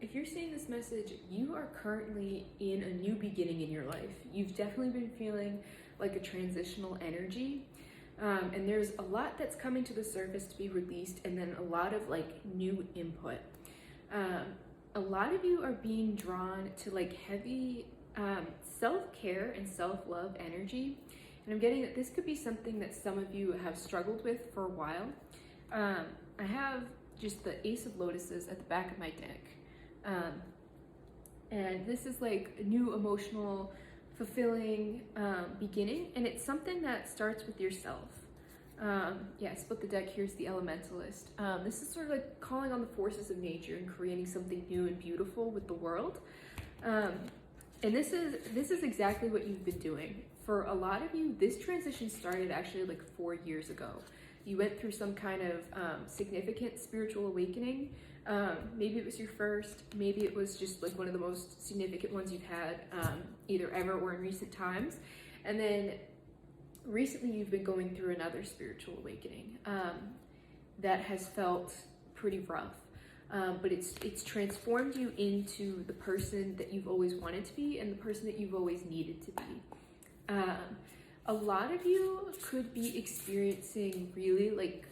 if you're seeing this message, you are currently in a new beginning in your life. You've definitely been feeling like a transitional energy. And there's a lot that's coming to the surface to be released, and then a lot of like new input. A lot of you are being drawn to like heavy self-care and self-love energy. And I'm getting that this could be something that some of you have struggled with for a while. I have just the Ace of Lotuses at the back of my deck. And this is like a new emotional, fulfilling beginning, and it's something that starts with yourself. Yeah, I split the deck. Here's the Elementalist. This is sort of like calling on the forces of nature and creating something new and beautiful with the world. And this is exactly what you've been doing. For a lot of you, this transition started actually like 4 years ago. You went through some kind of significant spiritual awakening. Maybe it was your first, maybe it was just like one of the most significant ones you've had either ever or in recent times. And then recently you've been going through another spiritual awakening that has felt pretty rough. But it's transformed you into the person that you've always wanted to be and the person that you've always needed to be. A lot of you could be experiencing really like,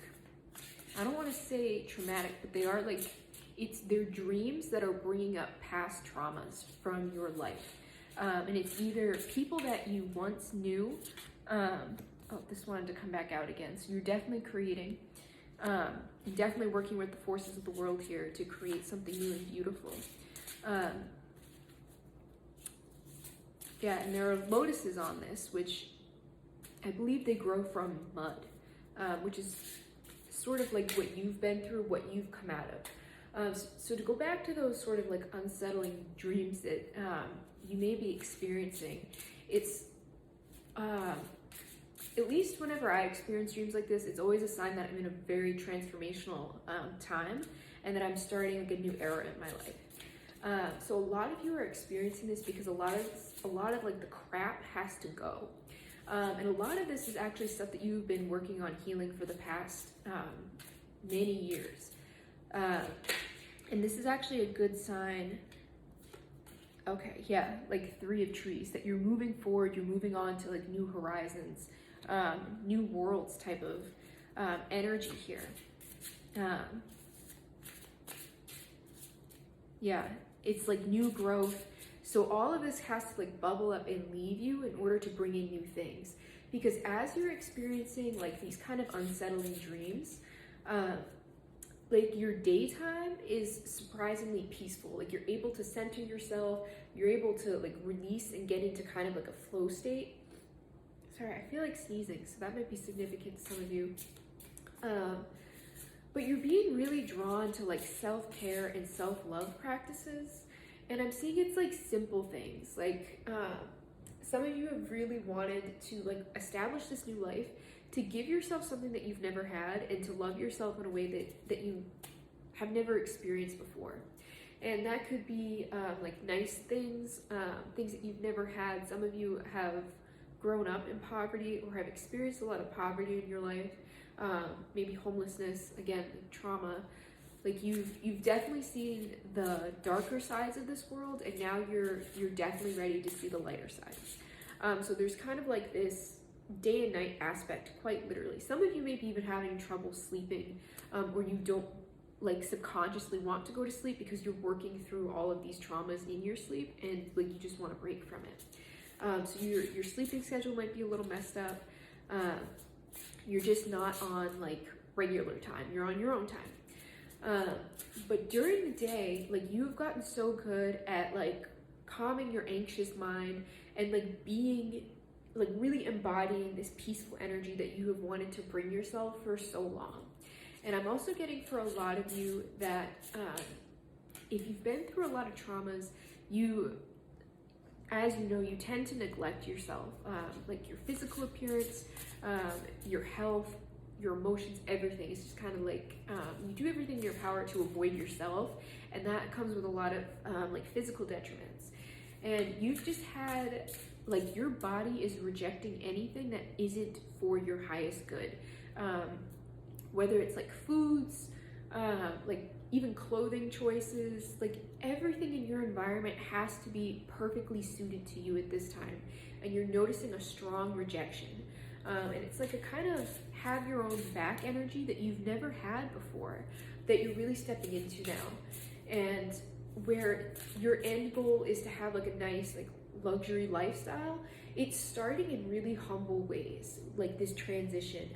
I don't want to say traumatic, but they are like, it's their dreams that are bringing up past traumas from your life. And it's either people that you once knew. Oh, this wanted to come back out again. So you're definitely creating, definitely working with the forces of the world here to create something new and beautiful. Yeah, and there are lotuses on this, which I believe they grow from mud, which is sort of like what you've been through, what you've come out of. So to go back to those sort of like unsettling dreams that you may be experiencing, it's at least whenever I experience dreams like this, it's always a sign that I'm in a very transformational time and that I'm starting like a new era in my life. So a lot of you are experiencing this because a lot of like the crap has to go. And a lot of this is actually stuff that you've been working on healing for the past many years. And this is actually a good sign. Okay, yeah, like 3 of trees, that you're moving forward, you're moving on to like new horizons, new worlds type of energy here. Yeah, it's like new growth. So all of this has to like bubble up and leave you in order to bring in new things. Because as you're experiencing like these kind of unsettling dreams, like your daytime is surprisingly peaceful. Like you're able to center yourself, you're able to like release and get into kind of like a flow state. Sorry, I feel like sneezing, so that might be significant to some of you. But you're being really drawn to like self-care and self-love practices. And I'm seeing it's like simple things. Like some of you have really wanted to like establish this new life, to give yourself something that you've never had, and to love yourself in a way that you have never experienced before. And that could be like nice things, things that you've never had. Some of you have grown up in poverty or have experienced a lot of poverty in your life, maybe homelessness, again, trauma. Like you've definitely seen the darker sides of this world, and now you're definitely ready to see the lighter sides. So there's kind of like this day and night aspect, quite literally. Some of you may be even having trouble sleeping, or you don't like subconsciously want to go to sleep because you're working through all of these traumas in your sleep, and like you just want to break from it. So your sleeping schedule might be a little messed up. You're just not on like regular time. You're on your own time. But during the day, like you've gotten so good at like calming your anxious mind and like being like really embodying this peaceful energy that you have wanted to bring yourself for so long. And I'm also getting for a lot of you that if you've been through a lot of traumas, as you know, you tend to neglect yourself, like your physical appearance, your health, your emotions, everything. It's just kind of like you do everything in your power to avoid yourself, and that comes with a lot of like physical detriments. And you've just had like your body is rejecting anything that isn't for your highest good, whether it's like foods, like even clothing choices, like everything in your environment has to be perfectly suited to you at this time. And you're noticing a strong rejection. And it's like a kind of have your own back energy that you've never had before, that you're really stepping into now. And where your end goal is to have like a nice, like luxury lifestyle, it's starting in really humble ways, like this transition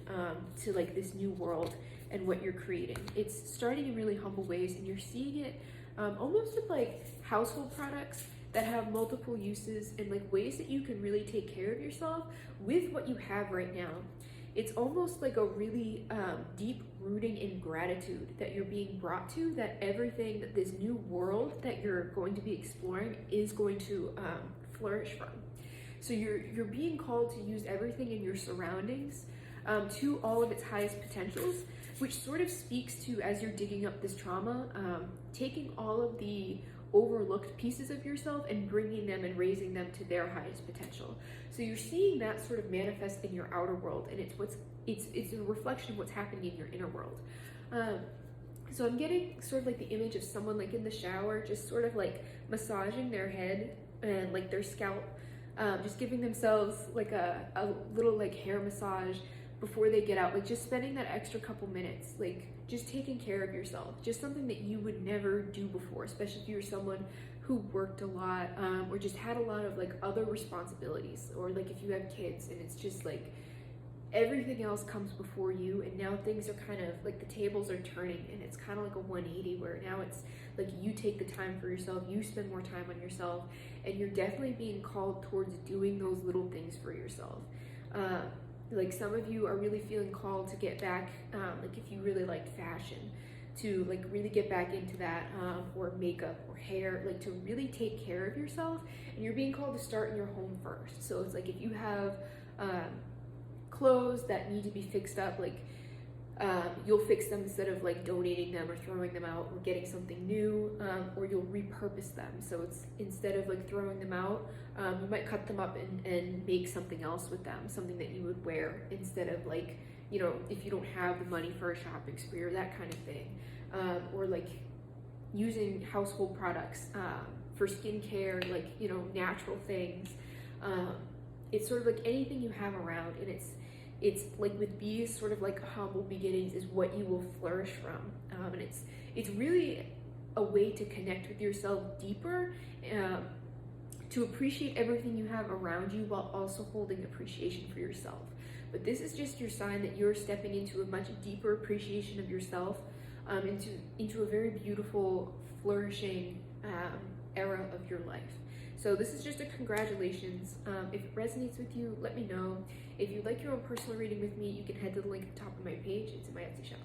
to like this new world and what you're creating. It's starting in really humble ways, and you're seeing it almost with like household products that have multiple uses and like ways that you can really take care of yourself with what you have right now. It's almost like a really deep rooting in gratitude that you're being brought to, that everything, that this new world that you're going to be exploring is going to flourish from. So you're being called to use everything in your surroundings to all of its highest potentials, which sort of speaks to, as you're digging up this trauma, taking all of the overlooked pieces of yourself and bringing them and raising them to their highest potential. So you're seeing that sort of manifest in your outer world, and it's a reflection of what's happening in your inner world. So I'm getting sort of like the image of someone like in the shower, just sort of like massaging their head and like their scalp, just giving themselves like a little like hair massage before they get out, like just spending that extra couple minutes, like just taking care of yourself, just something that you would never do before, especially if you're someone who worked a lot or just had a lot of like other responsibilities, or like if you have kids and it's just like everything else comes before you, and now things are kind of like the tables are turning, and it's kind of like a 180 where now it's like you take the time for yourself, you spend more time on yourself, and you're definitely being called towards doing those little things for yourself. Like some of you are really feeling called to get back, like if you really liked fashion, to like really get back into that, or makeup or hair, like to really take care of yourself. And you're being called to start in your home first. So it's like if you have clothes that need to be fixed up, like you'll fix them instead of like donating them or throwing them out or getting something new, or you'll repurpose them. So it's instead of like throwing them out, you might cut them up and make something else with them, something that you would wear instead of like, you know, if you don't have the money for a shopping spree or that kind of thing, or like using household products for skincare, like, you know, natural things. It's sort of like anything you have around, and it's like with bees, sort of like humble beginnings is what you will flourish from. And it's really a way to connect with yourself deeper, to appreciate everything you have around you while also holding appreciation for yourself. But this is just your sign that you're stepping into a much deeper appreciation of yourself, into a very beautiful, flourishing era of your life. So this is just a congratulations. If it resonates with you, let me know. If you'd like your own personal reading with me, you can head to the link at the top of my page. It's in my Etsy shop.